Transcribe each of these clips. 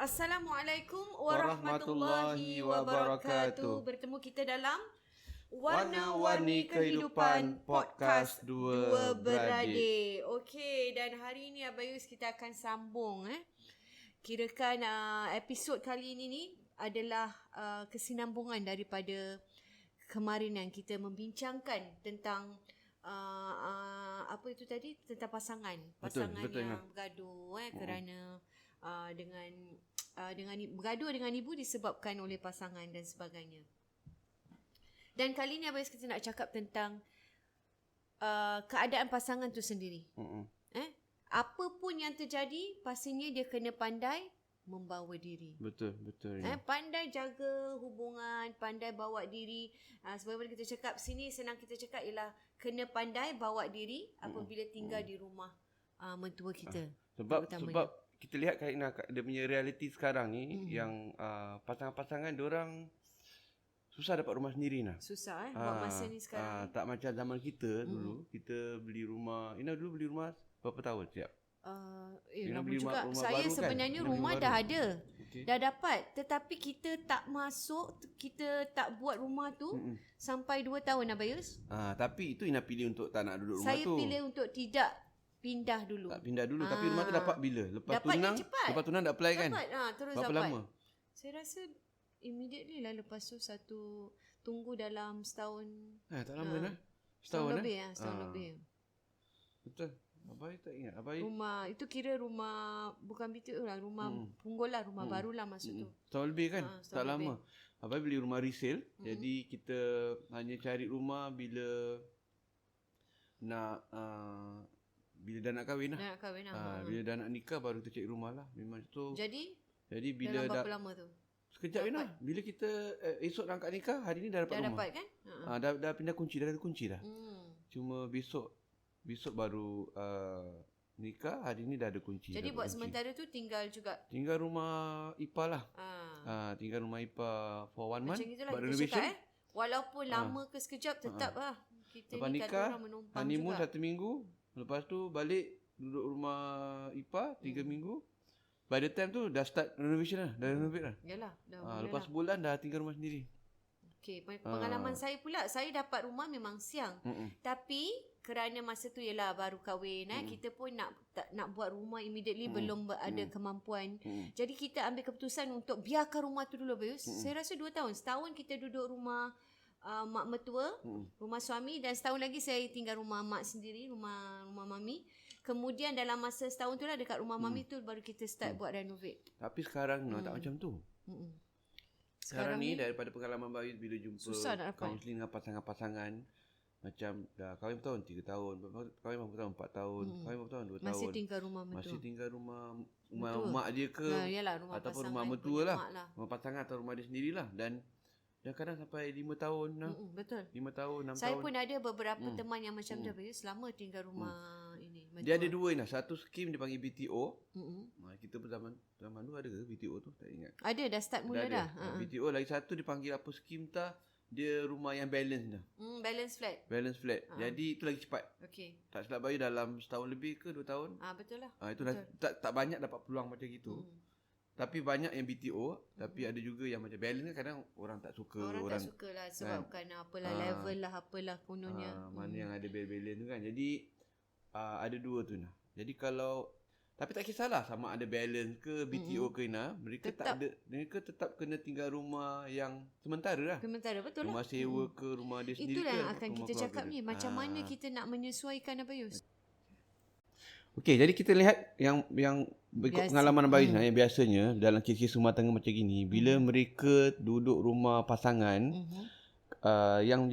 Assalamualaikum warahmatullahi wabarakatuh. Bertemu kita dalam Warna-Warni Kehidupan Podcast Dua Beradik. Okey, dan hari ini Abayus kita akan sambung Kirakan episod kali ini ni adalah kesinambungan daripada kemarin yang kita membincangkan tentang apa itu tadi, tentang pasangan betul, yang bergaduh kerana dengan bergaduh dengan ibu disebabkan oleh pasangan dan sebagainya. Dan kali ni Abayus kita nak cakap tentang keadaan pasangan tu sendiri. Apa pun yang terjadi, pastinya dia kena pandai membawa diri. Betul. Ya. Pandai jaga hubungan, pandai bawa diri. Sebagaimana kita cakap sini, senang kita cakap ialah kena pandai bawa diri apabila tinggal di rumah mentua kita. Sebab kita lihat dia punya realiti sekarang ni yang pasangan-pasangan diorang susah dapat rumah sendiri nah. Susah buat masa ni sekarang. Tak macam zaman kita dulu. Kita beli rumah. Ina dulu beli rumah berapa tahun siap? Lama juga. Saya sebenarnya kan? Rumah dah ada. Okay. Dah dapat. Tetapi kita tak masuk, kita tak buat rumah tu sampai 2 tahun Abayus. Tapi itu Ina pilih untuk tak nak duduk rumah Saya tu. Saya pilih untuk tidak pindah dulu. Tak pindah dulu. Tapi rumah tu dapat bila? Lepas tunang dah apply kan? Dapat. Terus berapa dapat. Lama? Saya rasa immediately lah. Lepas tu tunggu dalam setahun. Tak lama dah. Setahun lebih. Setahun lebih. Betul. Abai tak ingat. Rumah itu kira rumah bukan BTO lah, rumah punggol lah, rumah baru lah maksud tu. Setahun lebih kan? Tak lebih. Lama. Abai beli rumah resale. Jadi kita hanya cari rumah bila dah nak kahwin lah. Bila dah nak nikah baru kita cari rumah lah. Memang tu. Jadi bila dalam berapa lama tu? Sekejap lah. Bila kita esok nak akad nikah, hari ni dah dapat rumah. Dah dapat kan? Dah pindah kunci, dah ada kunci dah. Cuma besok baru nikah, hari ni dah ada kunci. Jadi buat kunci. Sementara tu tinggal juga? Tinggal rumah IPA lah. Tinggal rumah IPA for 1 month. Macam itulah kita cakap walaupun lama ke sekejap tetap lah. Kita lepas ni nikah, orang menumpang honeymoon juga. 1 minggu. Lepas tu balik duduk rumah IPA 3 minggu. By the time tu dah start renovation lah. Dah renovate lah. Yalah. Lepas sebulan dah tinggal rumah sendiri. Okey, pengalaman saya pula, saya dapat rumah memang siang. Tapi kerana masa tu ialah baru kahwin, kita pun nak buat rumah immediately, belum ada kemampuan. Jadi kita ambil keputusan untuk biarkan rumah tu dulu Bayus. Saya rasa 2 tahun. Setahun kita duduk rumah mak mertua, rumah suami, dan setahun lagi saya tinggal rumah mak sendiri, rumah mami. Kemudian dalam masa setahun tu lah dekat rumah mami tu baru kita start buat renovate. Tapi sekarang tak macam tu. Sekarang ni daripada pengalaman Bayus bila jumpa kaunseling dengan pasangan-pasangan, macam dah kahwin berapa tahun? 3 tahun. Kahwin berapa tahun? 4 tahun. Kahwin berapa tahun? 2 tahun. Masih tinggal rumah mertua. Masih tinggal rumah mak dia ke? Yalah, rumah ataupun rumah mertua lah. Rumah pasangan atau rumah dia sendirilah. Dan kadang sampai 5 tahun lah. Betul. 5 tahun, 6 tahun. Saya pun ada beberapa teman yang macam tu. Selama tinggal rumah ini. Mertua. Dia ada 2 ni. Satu skim dia panggil BTO. Kita pun zaman dulu ada ke BTO tu? Tak ingat. Ada, dah start mula dah. BTO. Lagi satu dia panggil apa skim tak? Dia rumah yang balance dah. Balance flat. Jadi itu lagi cepat. Okey. Tak silap Bayu dalam setahun lebih ke 2 tahun. Betul lah. Itu betul. Tak banyak dapat peluang macam gitu. Tapi banyak yang BTO. Tapi ada juga yang macam balance kan, kadang orang tak suka. Orang tak suka lah sebabkan apalah level lah apalah kononnya. Mana yang ada balance tu kan. Jadi ada 2 tu nah. Jadi kalau tapi tak kisahlah sama ada balance ke BTO ke Ina, mereka tetap kena tinggal rumah yang sementara lah. Sementara, betul rumah lah. Sewa ke rumah dia sendiri. Itulah ke yang akan kita cakap ni. Macam mana kita nak menyesuaikan Abayus. Okey, jadi kita lihat yang pengalaman Abayus yang biasanya dalam kes-kes rumah tangga macam gini, bila mereka duduk rumah pasangan, yang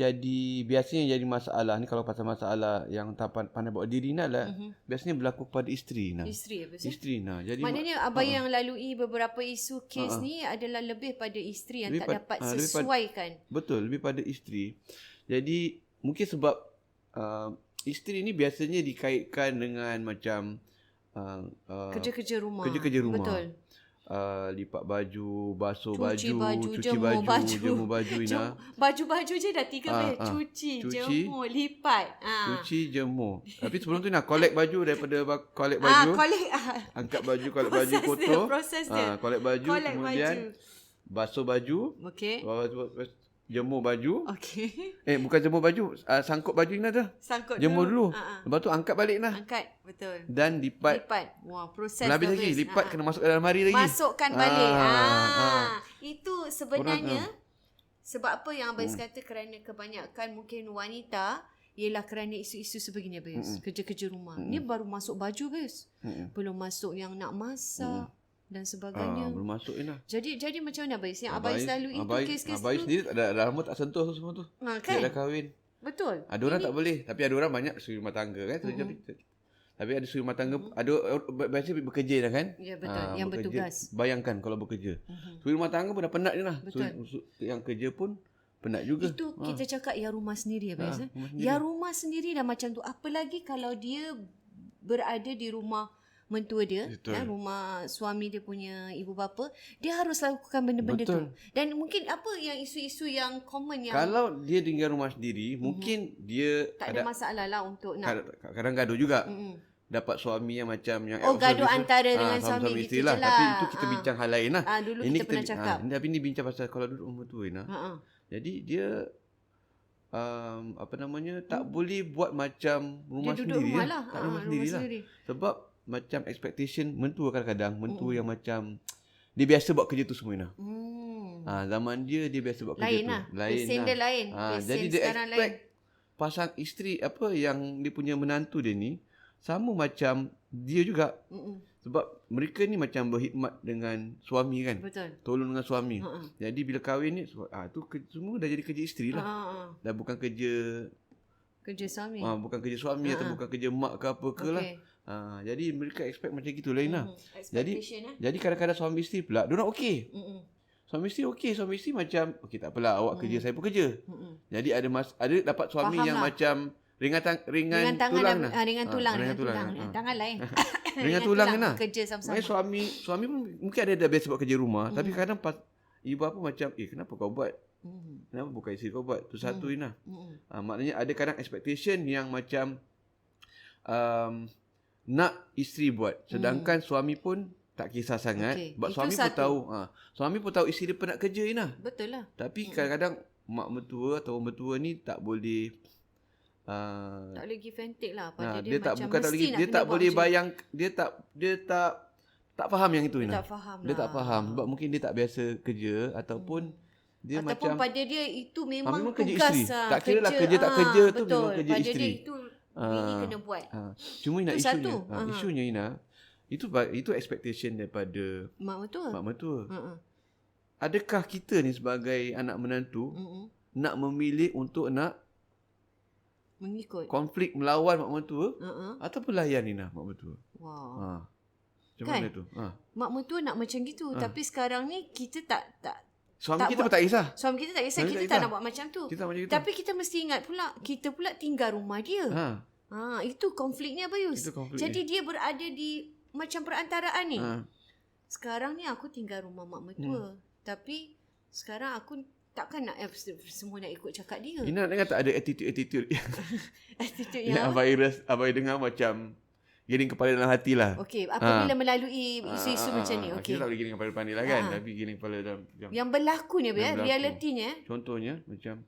biasanya jadi masalah ni, kalau pasal masalah yang tak pandai bawa diri ni adalah biasanya berlaku pada isteri nah. Isteri nah. Jadi maknanya Abang yang lalui beberapa isu kes ni adalah lebih pada isteri yang tak dapat sesuaikan. Betul, lebih pada isteri. Jadi mungkin sebab isteri ni biasanya dikaitkan dengan macam kerja-kerja rumah. Betul. lipat baju, basuh Cuci baju, baju, cuci jemur baju, baju. jemur baju Ina. Baju-baju je dah 3 Ah, beg. Cuci, cuci, jemur, lipat. cuci, jemur. Tapi sebelum tu Ina collect baju daripada collect baju. Collect. Angkat baju, collect baju kotor. Proses dia. Collect baju, Collect kemudian baju. basuh baju. Okey. Jemur baju. Okey. Bukan jemur baju, sangkut baju Ina tu. Sangkut Jemur dulu. Ha. Lepas tu angkat balik Ina. Angkat, betul. Dan lipat. Wah, proses Habis lagi, lipat kena masuk dalam lemari lagi. Masukkan balik. Itu sebenarnya Orang, sebab apa yang Abang kata, kerana kebanyakan mungkin wanita ialah kerana isu-isu sebegini Abang. Kerja-kerja rumah. Ni baru masuk baju Abang. Belum masuk yang nak masak dan sebagainya. Belum masuk Ina. Jadi macam mana Abang? Yang Abang selalu itu kes-kes Abang tu. sendiri dah lama tak sentuh tu semua tu. Kan? Dia dah kahwin. Betul. Ada orang tak boleh. Tapi ada orang banyak suri rumah tangga kan. Tapi ada suri rumah tangga. Ada biasa bekerja dah kan. Ya betul. Yang bekerja. bertugas. Bayangkan kalau bekerja. Suri rumah tangga pun dah penat je lah. Yang kerja pun penat juga. Itu kita cakap yang rumah sendiri Abang. Yang rumah sendiri dah macam tu. Apa lagi kalau dia berada di rumah mentua dia, rumah suami dia punya ibu bapa, dia harus lakukan benda-benda tu. Dan mungkin apa yang isu-isu yang common yang kalau dia tinggal rumah sendiri, mungkin dia tak ada masalah lah untuk nak kadang gaduh juga. Dapat suami yang macam yang gaduh antara dengan suami isteri gitu lah. je lah. Tapi itu kita bincang hal lain lah. Dulu ini kita pernah cakap. Tapi ni bincang pasal kalau duduk rumah tua Ina. Jadi dia tak boleh buat macam rumah dia sendiri. Rumah lah. Tak rumah sendiri lah. Sebab macam expectation mentua kadang-kadang yang macam dia biasa buat kerja tu semua Ina. Zaman dia biasa buat kerja tu. Lain lah. Dia lain. Jadi dia expect pasang isteri yang dia punya menantu dia ni sama macam dia juga. Sebab mereka ni macam berkhidmat dengan suami kan. Betul. Tolong dengan suami. Jadi bila kahwin ni tu semua dah jadi kerja isteri lah. Dah bukan kerja suami. Bukan kerja suami atau bukan kerja mak ke apa ke lah. Jadi mereka expect macam gitu lain lah. Jadi kadang-kadang suami isteri pula diorang okey. Suami isteri okey. Suami isteri macam okey tak apalah, awak kerja, saya pun kerja. Jadi ada dapat suami yang macam ringan tulang lah. Ringan tulang. Tangan lain. Ringan tulang lah. Kerja sama-sama. Suami pun mungkin ada dah biasa buat kerja rumah. Tapi kadang ibu apa macam kenapa kau buat? Kenapa bukan isteri kau buat? Tu satu Ina. Maknanya ada kadang expectation yang macam nak isteri buat, sedangkan suami pun tak kisah sangat. Sebab suami pun tahu suami pun tahu isteri dia penat kerja Ina. Betul lah. Tapi kadang-kadang mak mertua atau mertua ni tak boleh tak boleh give and take lah pada dia tak macam bukan tak boleh, dia tak boleh bayang, dia tak faham yang itu Ina. Dia tak faham sebab mungkin dia tak biasa kerja ataupun dia ataupun macam pada dia itu memang kerja tugas isteri. Tak kira lah kerja tak kerja tu betul. memang kerja pada isteri. Dia itu bini kena buat. Cuma Ina itu isunya Ina itu expectation daripada mak mertua. Adakah kita ni sebagai anak menantu nak memilih untuk nak mengikut konflik melawan mak mertua ataupun layan Ina mak mertua? Wow. Macam mana tu? Mak mertua nak macam gitu. Tapi sekarang ni kita tak suami kita pun tak kisah. Suami kita tak kisah. Kita tak nak buat macam tu. Tapi kita mesti ingat pula, kita pula tinggal rumah dia. Itu konfliknya Bayus. Jadi dia berada di macam perantaraan ni. Sekarang ni aku tinggal rumah mak mertua. Tapi sekarang aku takkan nak semua nak ikut cakap dia. Ina dengar tak ada attitude Attitude yang Abai dengar macam giring kepala dalam hati lah. Okey, apabila melalui isu-isu macam ni. Okey. Kita tak boleh giring kepala depan ni lah kan. Tapi giring kepala dalam yang berlaku ni realitinya. Contohnya macam,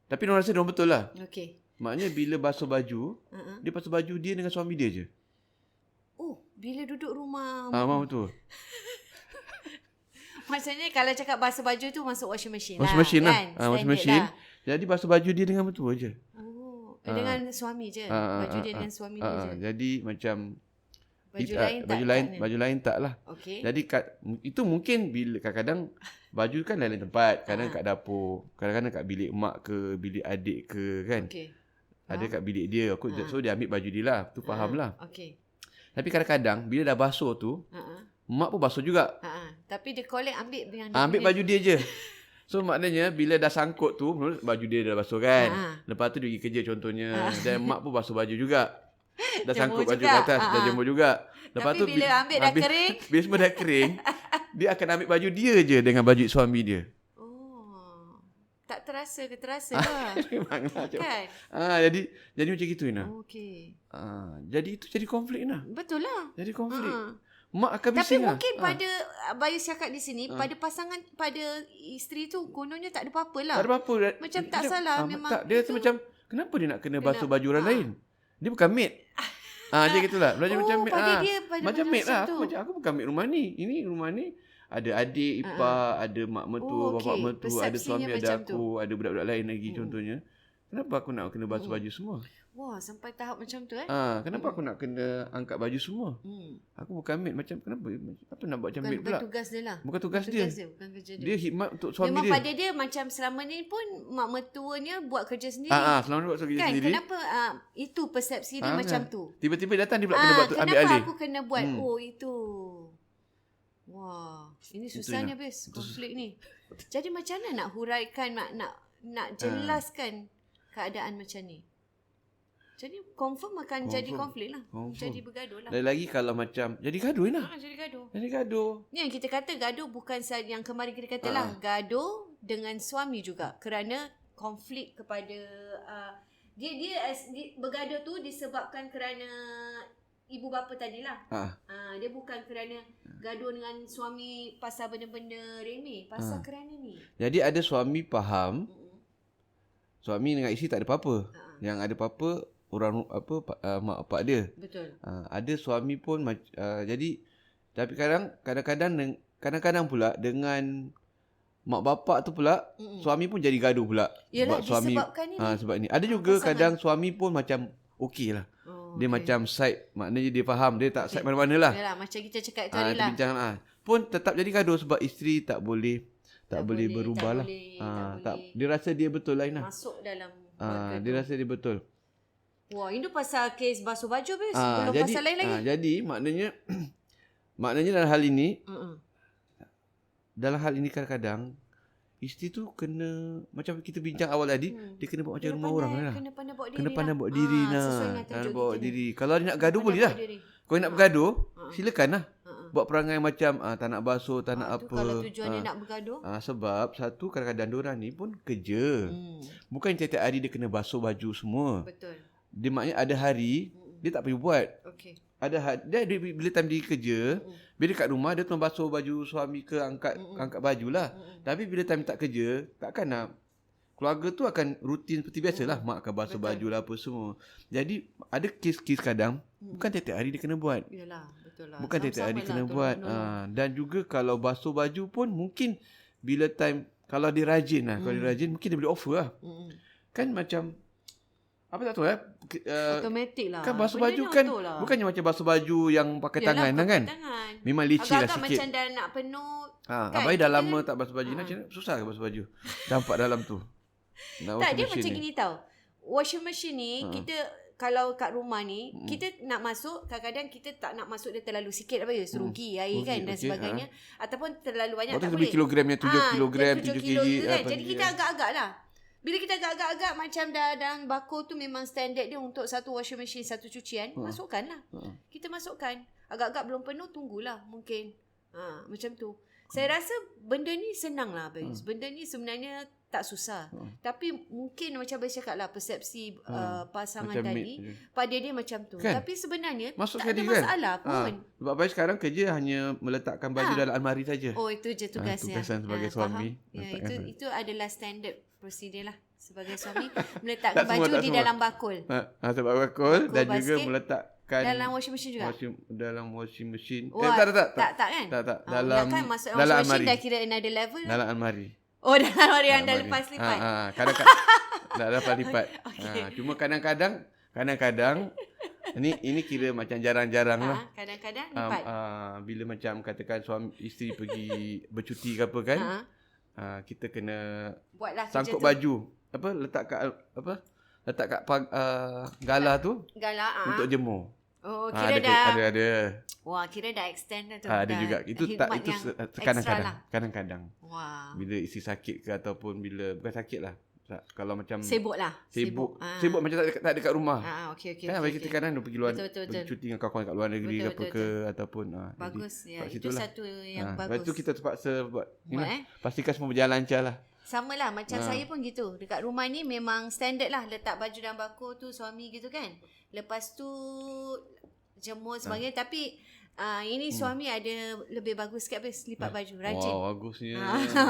tapi diorang rasa diorang betul lah. Okey. Maknanya bila basuh baju, dia basuh baju dia dengan suami dia je. Bila duduk rumah. Memang betul. Maksudnya kalau cakap basuh baju tu masuk washing machine lah. Washing machine. Jadi basuh baju dia dengan mertua je. Dengan suami je. Baju dia dengan suami dia je. Jadi macam baju lain tak lah. Okay. Jadi itu mungkin bila kadang-kadang baju kan lain tempat. Kadang kat dapur, kadang-kadang kat bilik mak ke, bilik adik ke kan. Okay. Ada kat bilik dia. So dia ambil baju dia lah. Tu faham lah. Okay. Tapi kadang-kadang bila dah basuh tu, mak pun basuh juga. Tapi dia collect ambil baju dia je. So maknanya bila dah sangkut tu, baju dia dah basuh kan. Lepas tu dia pergi kerja contohnya. Dan mak pun basuh baju juga. Dah sangkut baju ke atas, dah jemur juga. Lepas Tapi tu bila ambil dah kering. Bila semua dah kering, dia akan ambil baju dia je dengan baju suami dia. Oh. Tak terasa ke? Terasa lah. Memanglah. Kan? Jadi macam gitu Ina. Okey. Jadi itu jadi konflik Ina. Betul lah. Jadi konflik. Mak akan Tapi bising lah. mungkin pada Bayu cakap di sini, pada pasangan, pada isteri tu kononnya tak ada apa-apa lah. Tak ada apa-apa. Macam tak salah memang. Dia rasa macam kenapa dia nak kena basuh baju orang lain? Dia bukan maid. Dia gitulah. Belajar macam maid. Pada dia macam maid lah. tu. Aku bukan maid rumah ni. Ini rumah ni ada adik, ipar, ada mak mertua, bapak mertua, ada suami, ada aku, ada budak-budak lain lagi contohnya. Kenapa aku nak kena basuh baju semua? Wah, sampai tahap macam tu Kenapa aku nak kena angkat baju semua? Aku bukan maid. Macam kenapa? Apa nak buat macam maid pula? Bukan tugas dia lah. Bukan tugas dia. Bukan kerja dia. Dia khidmat untuk suami memang dia. pada dia macam selama ni pun mak mertuanya buat kerja sendiri. Selama ni buat kerja kan? sendiri. Kenapa itu persepsi dia macam tu? Tiba-tiba datang dia pula kena buat ambil alih. Kenapa aku kena buat? Itu. Wah, ini susahnya habis konflik ni. Jadi macam mana nak huraikan, nak jelaskan keadaan macam ni? Jadi confirm akan jadi konflik lah. Jadi bergaduh lah. Dan lagi kalau macam jadi gaduh lah. Jadi gaduh. Jadi gaduh. Ni yang kita kata gaduh bukan yang kemarin kita kata lah. Gaduh dengan suami juga. Kerana konflik kepada dia bergaduh tu disebabkan kerana ibu bapa tadilah. Dia bukan kerana gaduh dengan suami pasal benda-benda remeh. Pasal kerana ni. Jadi ada suami faham. Suami dengan isteri tak ada apa-apa. Yang ada apa-apa orang mak bapak dia. Betul. Ada suami pun jadi tapi kadang-kadang pula dengan mak bapak tu pula suami pun jadi gaduh pula. Yalah, sebab suami sebab ni. Ada juga kadang suami pun macam okey lah. Dia macam side, maknanya dia faham, dia tak side mana-mana lah. Yalah, macam kita cakap tadi lah. Bincangan pun tetap jadi gaduh sebab isteri tak boleh berubah lah. Dia rasa dia betul lah Ina. Masuk dalam dia rasa dia betul. Wah, ini pasal kes basuh baju habis. Belum pasal lain lagi. Jadi maknanya dalam hal ini kadang-kadang isteri tu kena macam kita bincang awal tadi, dia kena buat macam rumah orang lah. Kena pandai bawa diri lah. Kena bawa diri. Kalau dia nak gaduh boleh lah. Kalau nak bergaduh, silakan lah. Buat perangai macam tak nak basuh, tak nak apa. Kalau tujuan dia nak bergaduh. Sebab satu kadang-kadang diorang ni pun kerja. Bukan tiap-tiap hari dia kena basuh baju semua. Betul. Dia maknanya ada hari dia tak perlu buat. Okey. Dia bila time dia kerja, bila kat rumah dia tu basuh baju suami ke angkat baju lah. Tapi bila time tak kerja, takkan nak keluarga tu akan rutin seperti biasalah. Mak akan basuh baju lah apa semua. Jadi ada kes-kes kadang bukan tiap-tiap hari dia kena buat. Yalah, betul lah. Bukan tiap-tiap hari kena buat. Dan juga kalau basuh baju pun mungkin bila time kalau dia rajin lah, kalau dia rajin mungkin dia boleh offer lah. Kan macam apa tak tahu automatik lah. Kan basuh baju kan bukannya macam basuh baju yang pakai tangan kan. Memang licin lah sikit. Macam dah nak penuh. Abai dah lama tak basuh baju. Susah ke basuh baju? Campak dalam tu. Tak, dia macam gini tau. Washing machine ni kita kalau kat rumah ni kita nak masuk, kadang-kadang kita tak nak masuk dia terlalu sikit apa ya, serugi air kan dan sebagainya, ataupun terlalu banyak tak boleh. Kilogramnya 7 kilogram 7 kg kan. Jadi kita agak-agak lah. Bila kita agak-agak macam dah dalam bako tu memang standard dia untuk satu washing machine, satu cucian, masukkan lah. Kita masukkan. Agak-agak belum penuh, tunggulah mungkin. Macam tu. Saya rasa benda ni senang lah Abis. Benda ni sebenarnya tak susah. Tapi mungkin macam Abis cakap lah, persepsi pasangan macam tadi pada dia macam tu. Kan? Tapi sebenarnya tak ada masalah pun. Sebab Abis sekarang kerja hanya meletakkan baju dalam almari saja. Oh, itu je tugasnya. Tugasan sebagai suami. Itu adalah standard prosedur lah sebagai suami. Meletakkan baju di dalam bakul. Sebab bakul dan juga meletakkan dalam washing machine juga. Dalam washing machine. Tak kan? Tak. Dalam masuk dalam washing machine dah kira another level. Dalam almari. Oh, dalam almari yang dah lepas lipat. Kadang-kadang dah lepas lipat. Cuma kadang-kadang ini kira macam jarang-jarang lah. Kadang-kadang lipat. Bila macam katakan suami isteri pergi bercuti ke apa kan. Kita kena buatlah sangkut baju. Letak kat galah tu. Untuk jemur. Oh, kira dah ada. Wah, kira dah extend dah tu. Ada juga. Itu kadang-kadang. Wah. Bila isteri sakit ke ataupun bila bukan sakit lah. kalau macam sibuk lah. Sibuk macam tak dekat rumah. Okey. Kan bagi kita kadang pergi luar, betul. pergi cuti dengan kawan-kawan kat luar negeri ke ataupun bagus jadi, itu satu yang bagus. Lepas tu kita terpaksa buat pastikan semua berjalan lancar lah. Sama lah macam saya pun gitu. Dekat rumah ni memang standard lah, letak baju dalam bako tu suami gitu kan. Lepas tu jemur sebagainya. Tapi ini suami ada lebih bagus sikit lipat baju, rajin. Wow, bagusnya.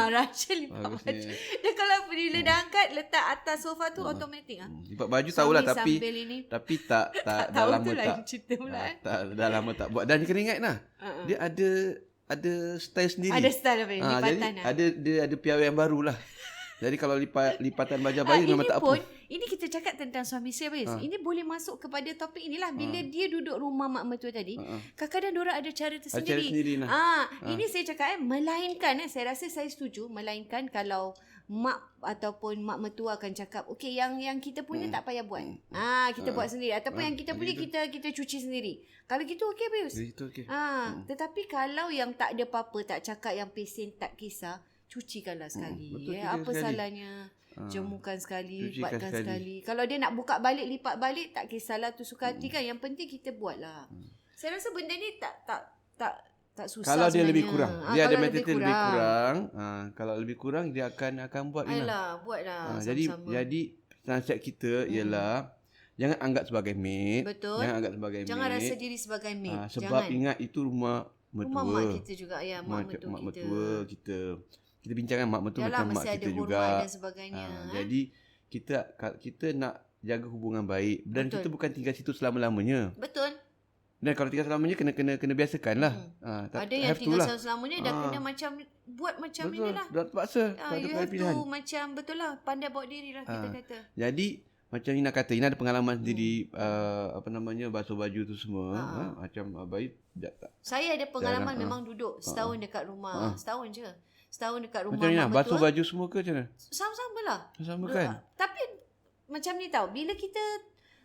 Rajin lipat baju. Dia kalau bila dah angkat letak atas sofa tu automatik lipat baju tahulah tapi tak dah lama tak cerita pula. Dah lama tak buat. Dan kena ingat lah. Dia ada style sendiri. Ada style apa? Lipatan jadi ada piawai yang barulah. Jadi kalau lipatan baju bayi memang tak apa. Ini kita cakap tentang suami saya, Bayus. Ini boleh masuk kepada topik inilah. Bila dia duduk rumah mak mertua tadi, kadang-kadang diorang ada cara tersendiri. Ini saya cakap melainkan, saya rasa saya setuju, melainkan kalau mak ataupun mak mertua akan cakap, okey yang kita punya tak payah buat. Kita buat sendiri ataupun yang kita punya kita cuci sendiri. Kalau gitu okey, Bayus. Itu okey. Tetapi kalau yang tak ada apa-apa, tak cakap yang pesen, tak kisah, cucikanlah sekali. Apa salahnya? Jemurkan sekali, lipatkan sekali. Kalau dia nak buka balik, lipat balik, tak kisahlah tu suka hati kan. Yang penting kita buatlah. Saya rasa benda ni tak susah kalau sebenarnya. Dia lebih kurang. Dia ada mentaliti lebih kurang. Kalau lebih kurang dia akan buat. Buatlah. Jadi nasihat kita ialah jangan anggap sebagai maid. Betul. Jangan rasa diri sebagai maid. Sebab ingat itu rumah mertua. Rumah mak kita juga mak mertua kita. Kita bincangkan mak mertua macam mak kita juga. Dan sebagainya. Jadi kita nak jaga hubungan baik dan kita bukan tinggal situ selama-lamanya. Betul. Dan kalau tinggal selamanya kena biasakanlah. Ada yang tinggal selamanya dah kena buat macam inilah. Dah terpaksa. You have to macam betul lah, pandai bawa diri lah kita kata. Jadi macam Ina kata, Ina ada pengalaman sendiri basuh baju tu semua. Macam baik. Saya ada pengalaman memang duduk setahun dekat rumah. Setahun je. Setahun dekat rumah macam Ina basuh baju semua ke macam mana? Sama lah. Sama kan? Tapi macam ni tau, bila kita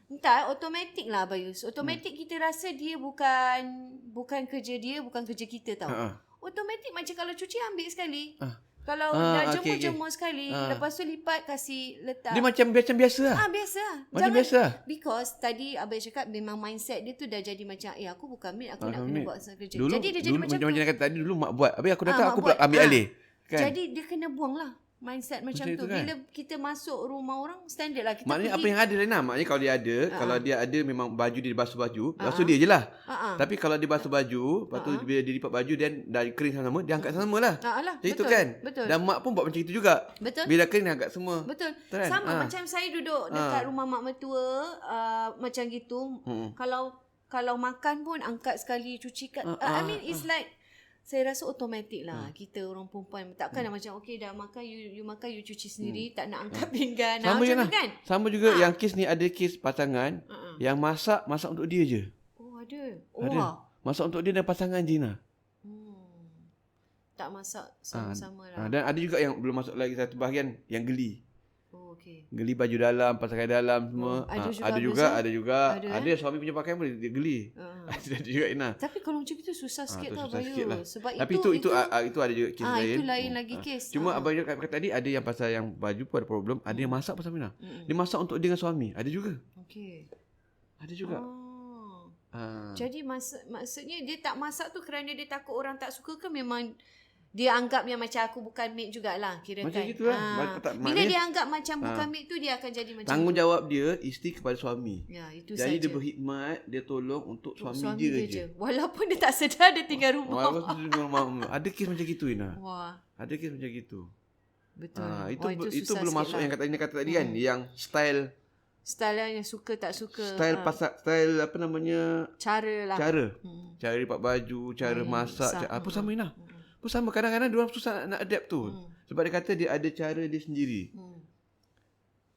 entah automatik lah Bayus. Automatik kita rasa dia bukan kerja dia, bukan kerja kita tau. Automatik macam kalau cuci ambil sekali. Kalau dah jemur sekali, lepas tu lipat kasih letak. Dia macam biasa lah. Biasa. Macam biasa. Because tadi abang cakap memang mindset dia tu dah jadi macam aku bukan maid, aku nak kena buat kerja. Dulu, jadi dia jadi macam tu. Macam kata tadi dulu mak buat. Habis aku datang aku ambil alih. Kan? Jadi dia kena buang lah mindset macam tu. Kan? Bila kita masuk rumah orang standard lah. Kita maknanya apa yang ada Lena, maknanya kalau dia ada memang baju dia basuh baju, basuh dia je lah. Tapi kalau dia basuh baju, lepas tu bila dia lipat baju dan dah kering sama-sama, dia angkat sama lah. Jadi itu kan. Betul. Dan mak pun buat macam itu juga. Betul. Bila kering dia angkat semua. Betul. Kan? Sama macam saya duduk dekat rumah mak mertua macam gitu. Kalau makan pun angkat sekali, cucikan. I mean it's like saya rasa automatik lah kita orang perempuan takkan macam okey dah makan you makan you cuci sendiri, tak nak angkat pinggan sama macam tu kan. Sama juga yang kes ni, ada kes pasangan yang masak untuk dia je. Ada. Masak untuk dia dan pasangan je lah. Tak masak sama-sama lah. Dan ada juga yang belum masuk lagi satu bahagian yang geli. Okey. Geli baju dalam, pasangan dalam semua. Ada juga. Ada suami punya pakaian pun dia geli. Ada juga Ina. Tapi kalau macam itu susah sikit tau Bayu. Lah. Sebab tapi itu ada juga kes lain. Itu lain lagi kes. Cuma abang cakap tadi ada yang pasal yang baju pun ada problem, ada yang masak pasal Ina. Dia masak untuk dia dengan suami. Ada juga. Okey. Ada juga. Jadi maksudnya dia tak masak tu kerana dia takut orang tak suka ke memang dia anggap yang macam aku bukan maid jugalah kirakan. Macam gitulah. Bila dia anggap macam bukan maid tu dia akan jadi macam tanggungjawab dia isteri kepada suami. Ya, itu jadi saja. Dia berkhidmat, dia tolong untuk suami dia je. Walaupun dia tak sedar dia tinggal rumah. Ada kes macam gitu Ina. Wah. Ada kes macam gitu. Betul. Itu belum masuk lah. Yang kata tadi kan, yang style yang suka tak suka. Style apa namanya? Cara lah. Cara lipat baju, cara masak, apa sama Ina. Pun sama, kadang-kadang dia orang susah nak adapt tu. Sebab dia kata dia ada cara dia sendiri.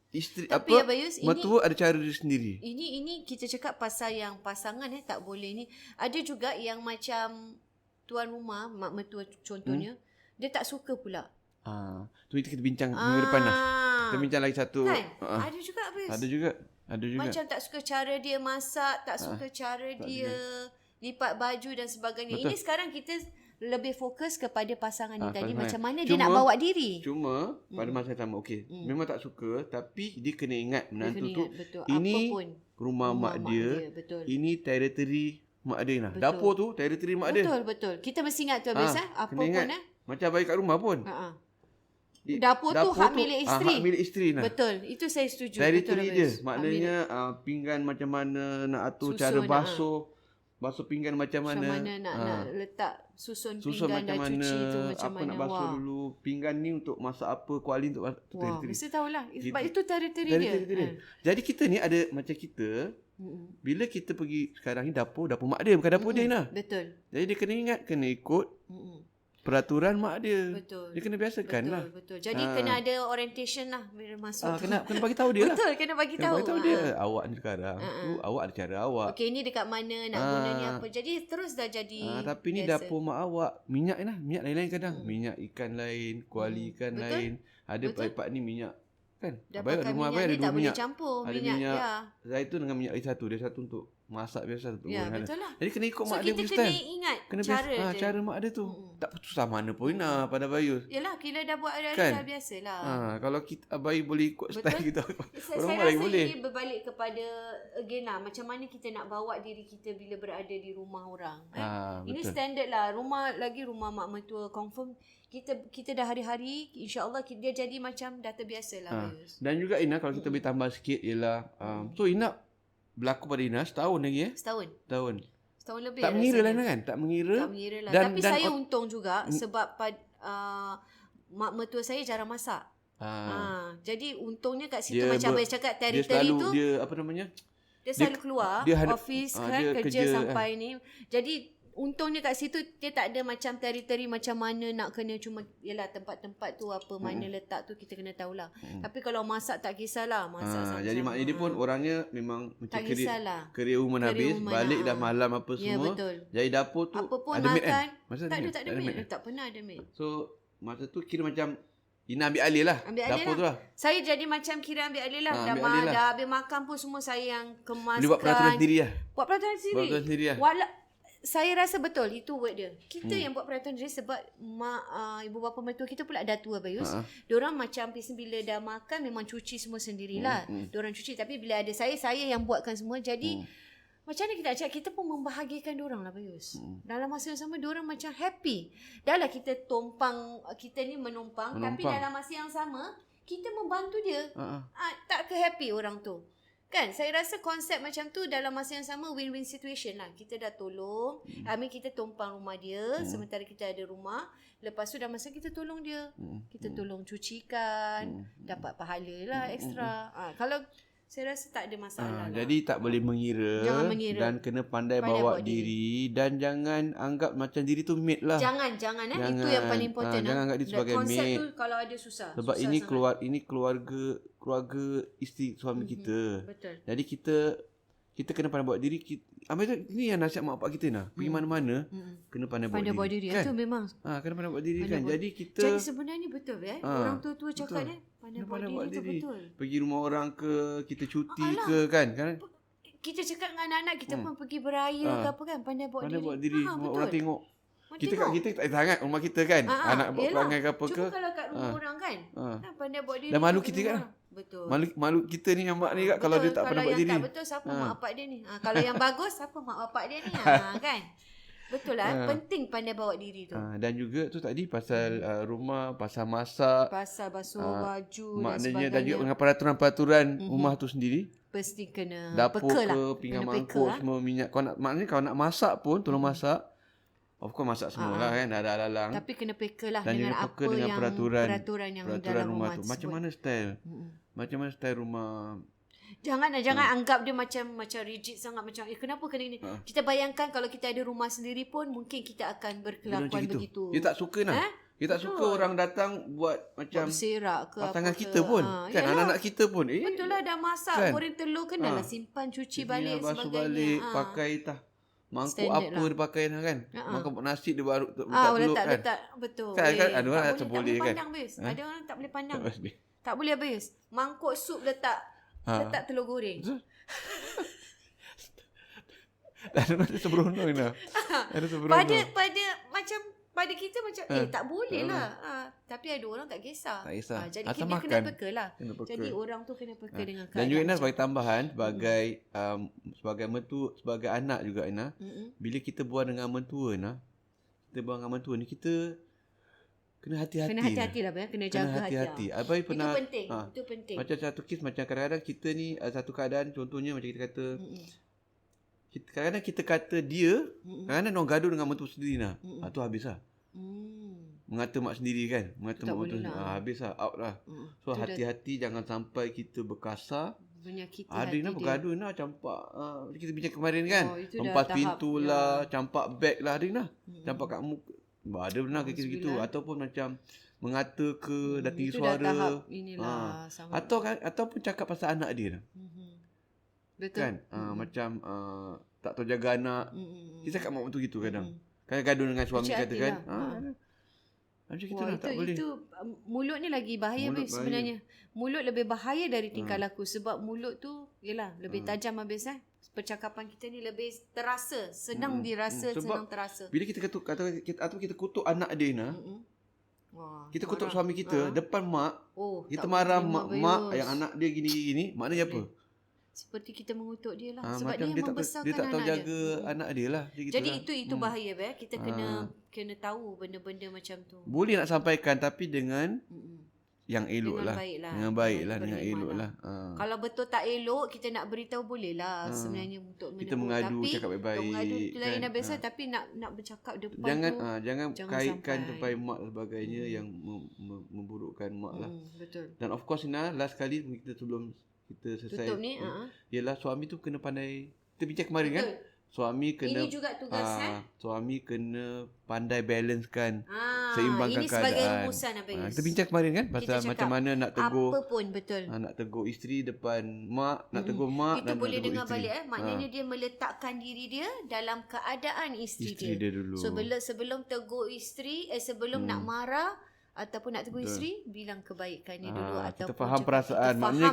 Isteri tapi Bayus, mertua ada cara dia sendiri. Ini kita cakap pasal yang pasangan tak boleh ni. Ada juga yang macam tuan rumah, mak mertua contohnya, dia tak suka pula. Tu kita bincang minggu depan lah. Kita bincang lagi satu. Kan? Ada juga Bayus. Ada juga. Macam tak suka cara dia masak, tak suka cara dia lipat baju dan sebagainya. Betul. Ini sekarang kita lebih fokus kepada pasangan ni tadi pasangan. macam mana dia nak bawa diri. Cuma pada masa yang sama memang tak suka tapi dia kena ingat menantu tu ini rumah mak dia. Betul. Ini teritori mak dia lah. Dapur tu teritori mak dia. Betul. Kita mesti ingat tu habis apa pun macam baik kat rumah pun. Dapur tu hak milik isteri. Hak milik isteri lah. Betul. Itu saya setuju. Teritori dia. Maknanya pinggan macam mana nak atur, cara basuh pinggan macam mana. Nak letak susun macam pinggan dah mana, cuci tu macam apa mana. nak basuh dulu. Pinggan ni untuk masak apa, kuali untuk teritori. Mesti tahulah. Sebab itu teritori dia. Jadi kita ni ada macam kita, bila kita pergi sekarang ni dapur mak dia bukan dapur dia lah. Betul. Jadi dia kena ingat, kena ikut peraturan mak dia. Betul. Dia kena biasakan lah. Betul. Jadi kena ada orientation lah bila masuk. Kena bagi tahu dia lah. Betul, kena bagi tahu. Kena bagi tahu dia. Awak ni sekarang tu awak ada cara awak. Okey, ni dekat mana nak guna ni apa. Jadi terus dah jadi tapi ni biasa. dapur mak awak. Minyak lah. Minyak lain-lain kadang. Minyak ikan lain, kuali ikan lain. Ada part ni minyak kan. Dapatkan rumah minyak ni ada tak boleh minyak. campur. Ada minyak zaitun dengan minyak lagi satu. Dia satu untuk masak biasa tu. Betul lah. Jadi kena ikut mak dia punya style. So kita kena ingat cara dia. Cara mak dia tu. Tak susah mana pun pada Bayus. Yalah, kita dah buat hari kan? Dah biasalah. Kalau kita Abai boleh ikut style kita. Saya rasa boleh. Ini berbalik kepada again lah, macam mana kita nak bawa diri kita bila berada di rumah orang. Ini standard lah. Rumah mak mertua confirm kita dah hari-hari insya-Allah dia jadi macam dah terbiasa lah. Dan juga Ina kalau kita boleh tambah sikit ialah so Ina berlaku pada Ina setahun lagi Setahun lebih. Tak mengira lah kan? Tak mengira lah. Tapi saya untung juga sebab mak mertua saya jarang masak. Jadi untungnya kat situ macam abang cakap teritori tu. Dia apa namanya? Dia selalu keluar office kerja sampai ni. Jadi untungnya kat situ dia tak ada macam teritori macam mana nak kena cuma yalah tempat-tempat tu apa mana letak tu kita kena tahulah. Tapi kalau masak tak kisahlah masak jadi maknanya dia pun orangnya memang macam kerja rumah habis balik dah malam apa semua. Ya, betul. Jadi dapur tu apa pun ada maid makan. Tak ada maid. Tak pernah ada maid. So masa tu kira macam Ina ambil alih lah dapur tu lah. Saya jadi macam kira ambil alih lah. Dah habis makan pun semua saya yang kemaskan. Dia buat peraturan sendiri lah. Buat peraturan sendiri lah. Saya rasa betul itu word dia. Kita yang buat peraturan sendiri sebab ibu bapa mertua kita pula dah tua Bayus. Diorang macam bila dah makan memang cuci semua sendirilah. Diorang cuci tapi bila ada saya yang buatkan semua. Jadi macam mana kita nak cakap, kita pun membahagiakan diorang lah Bayus. Dalam masa yang sama diorang macam happy. Dah lah kita kita ni menumpang. Tapi dalam masa yang sama kita membantu dia. Tak ke happy orang tu. Kan, saya rasa konsep macam tu dalam masa yang sama win-win situation lah. Kita dah tolong, kita tumpang rumah dia sementara kita ada rumah. Lepas tu dah masa kita tolong dia. Kita tolong cucikan, dapat pahala lah ekstra. Kalau saya rasa tak ada masalah lah. Jadi tak boleh mengira. Jangan mengira. Dan kena pandai bawa diri. Dan jangan anggap macam diri tu maid lah. Jangan. Itu yang paling important. Jangan anggap dia sebagai maid. Konsep tu kalau ada susah. Sebab susah ini keluarga isteri suami kita. Betul. Jadi kita kena pandai bawa diri. Ini yang nasihat mak bapak kita nak. Pergi mana-mana kena pandai bawa diri. Kan? Itu memang. Kena pandai bawa diri kan. Jadi sebenarnya betul orang tua-tua cakap ni pandai bawa diri tu betul. Pergi rumah orang ke, kita cuti ke kan. Kita cakap dengan anak-anak kita pun pergi beraya ke apa kan, pandai bawa diri. Orang tengok. Kita tak sangat rumah kita kan. Anak buat perangai ke apa ke. Cuma kalau kat rumah orang kan. Pandai bawa diri. Dan malu kita kan. Betul. Malu kita ni yang mak ni kan kalau dia tak pandai buat diri. Kalau yang tak betul siapa mak bapak dia ni. Kalau yang bagus siapa mak bapak dia ni. Kan. Betul lah. Penting pandai bawa diri tu. Dan juga tu tadi pasal rumah, pasal masak. Pasal basuh baju dan sebagainya. Dan juga dengan peraturan-peraturan rumah tu sendiri. Mesti kena dapur peka ke, pinggan mangkuk semua minyak. Maknanya kalau nak masak pun tolong masak. Of course masak semua lah kan. Ada lalang. Tapi kena peka lah dan dengan apa yang peraturan yang dalam rumah tu. Macam mana style? Macam mana style rumah? Jangan anggap dia macam rigid sangat macam kenapa kena ni. Kita bayangkan kalau kita ada rumah sendiri pun mungkin kita akan berkelakuan begitu. Dia tak suka lah. Dia tak suka orang datang buat macam berserak ke pasangan kita pun. Kan anak-anak kita pun. Betul lah dah masak goreng telur kenalah simpan cuci balik basuh sebagainya. Balik pakai mangkuk standard apa dia pakai kan. Mangkuk nasi dia baru letak telur kan. Letak betul. Kan ada orang tak boleh kan. Ada orang tak boleh pandang. Tak boleh habis. Mangkuk sup letak telur goreng. Ada sembrono ni. Ada sembrono. Pada macam pada kita macam tak boleh lah. Tapi ada orang tak kisah. Tak kisah. Jadi Asal dia makan. kena peka lah. Kena peka. Jadi orang tu kena peka dengan keadaan. Dan juga Ina sebagai tambahan, sebagai mentua, sebagai anak juga Ina, bila kita buat dengan mentua Ina, kita buat dengan mentua ni, kita kena hati-hati. Kena hati-hati lah, kena jaga hati-hati. hati. Abai pernah, itu penting. Itu penting. Macam satu kes, macam kadang-kadang kita ni satu keadaan, contohnya macam kita kata, kadang-kadang kita kata dia, kadang-kadang orang gaduh dengan mentua sendiri Ina. Tu habis lah. Mengata mak sendiri kan, mengata mak mentua sendiri. Habis lah, out lah. So hati-hati, jangan sampai kita berkasar. Menyakiti ada hati Ina dia. bergaduh Ina, campak kita bincang kemarin kan, itu empas dah pintu tahap, lah, campak beg lah ada Ina, campak kat muka. Ada benar kes gitu. Ataupun macam mengata ke, dah tinggi itu suara. Dah tahap inilah. Ataupun cakap pasal anak dia lah. Betul. Kan? Macam tak tahu jaga anak. Kita cakap mak mentua gitu kadang. Kadang gaduh dengan suami kata kan. Macam kita lah, tak boleh. Itu mulut ni lagi bahaya sebenarnya. Mulut lebih bahaya dari tingkah laku. Sebab mulut tu yelah lebih tajam habis percakapan kita ni lebih terasa. Senang dirasa, senang terasa. Bila kita kita kutuk anak dia Ina, kita kutuk suami kita depan mak, kita marah mak yang anak dia gini-gini, maknanya apa? Seperti kita mengutuk dia lah. Sebab dia membesarkan dia tak tahu anak jaga anak dia lah. Jadi itu bahaya. Kita kena tahu benda-benda macam tu. Boleh nak sampaikan tapi dengan yang elok dengan lah. Dengan baik lah. Dengan elok lah. Kalau betul tak elok, kita nak beritahu boleh lah sebenarnya untuk menegur. Kita mengadu, tapi, cakap baik-baik. Mengadu tu lain kan? dah biasa. Tapi nak bercakap depan jangan kaitkan sampai mak dan sebagainya yang memburukkan mak lah. Betul. Dan of course Ina, last kali kita sebelum kita selesai tutup ni, ialah suami tu kena pandai. Kita bincang kemarin kan, suami kena, ini juga tugas suami kena pandai balancekan, seimbangkan ini keadaan. Sebagai rumusan Kita bincang kemarin kan pasal macam mana nak tegur apa pun betul. Nak tegur isteri depan mak, nak tegur mak itu dan boleh nak tegur dengar isteri. balik maknanya dia meletakkan diri dia dalam keadaan isteri dia dulu. Sebelum tegur isteri, sebelum nak marah ataupun nak tegur isteri, bilang kebaikannya dulu ataupun kita faham perasaan. Maknanya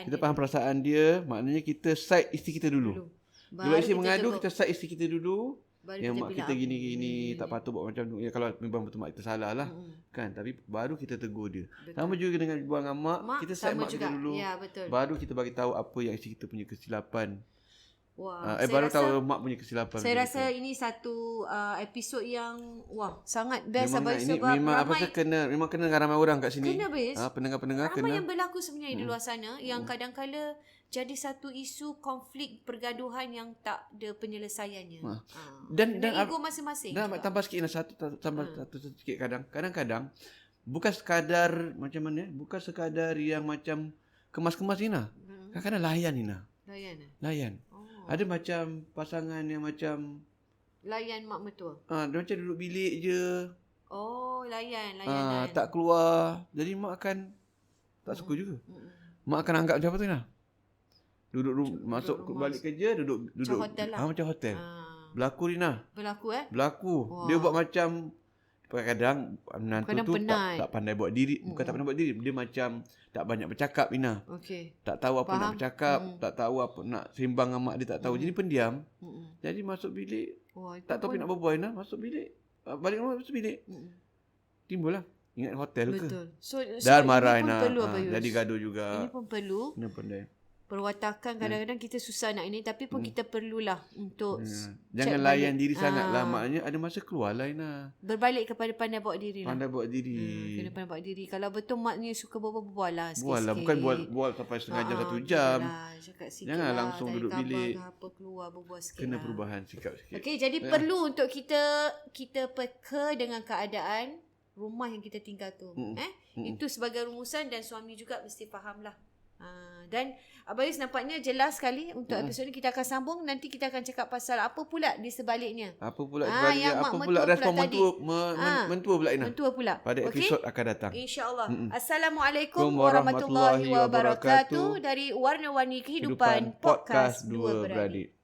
kita faham perasaan dia, maknanya kita side isteri kita dulu. Bila isteri mengadu, kita side isteri kita dulu. Yang mak kita gini-gini, tak patut buat macam tu. Ya, kalau memang betul mak kita salah lah. Kan? Tapi baru kita tegur dia. Betul. Sama juga dengan buang dengan mak, kita side mak kita dulu. Ya, betul. Baru kita bagi tahu apa yang isteri kita punya kesilapan. Saya baru tahu mak punya kesilapan. Saya rasa ini satu episod yang sangat best sebab memang ramai memang kena dengan ramai orang kat sini. Kena best. Pendengar-pendengar ramai yang berlaku sebenarnya di luar sana yang kadang-kala jadi satu isu konflik pergaduhan yang tak ada penyelesaiannya. Dan ego masing-masing. Dan tambah sikit tambah satu sikit kadang-kadang bukan sekadar macam mana, bukan sekadar yang macam kemas-kemas ni lah. Kadang-kadang layan ni lah. Layan. Ada macam pasangan yang macam layan mak mertua. Dia macam duduk bilik je. Layan. Tak keluar. Jadi mak akan tak suka juga. Mak akan anggap macam apa tu lah. Duduk masuk rumah, balik kerja duduk macam hotel lah. Macam hotel. Berlaku Rina. Berlaku. Dia buat macam kadang-kadang menantu tu tak pandai buat diri, bukan tak pandai buat diri, dia macam tak banyak bercakap Ina. Tak tahu apa nak bercakap, tak tahu apa nak sembang dengan mak dia, tak tahu. Jadi pendiam. Jadi masuk bilik, tak tahu apa nak berbual Ina, masuk bilik. Balik rumah masuk bilik. Timbul lah. Ingat hotel ke? Betul. So dah marah Ina. Jadi gaduh juga. Ini pun perlu. Kena pandai. Perwatakan kadang-kadang kita susah nak ini, tapi pun kita perlulah untuk jangan layan diri sangatlah. Maknanya ada masa keluarlah Ina. Berbalik kepada pandai bawa diri lah. Pandai buat diri. Kena pandai buat diri. Kalau betul maknya suka berbual lah sikit-sikit. Bual lah. Bukan bual sampai setengah jam, 1 jam. Jangan langsung duduk bilik. Apa keluar berbual sikit. Kena perubahan sikap sikit. Okey, jadi perlu untuk kita peka dengan keadaan rumah yang kita tinggal tu. Itu sebagai rumusan, dan suami juga mesti faham lah. Dan Abayus nampaknya jelas sekali untuk episod ni. Kita akan sambung. Nanti kita akan cakap pasal apa pula di sebaliknya. Apa pula sebaliknya. Apa pula respon mentua pula Ina. Mentua pula. Pada episod akan datang. InsyaAllah. Assalamualaikum warahmatullahi wabarakatuh. Dari Warna-Warni Kehidupan Podcast Dua Beradik.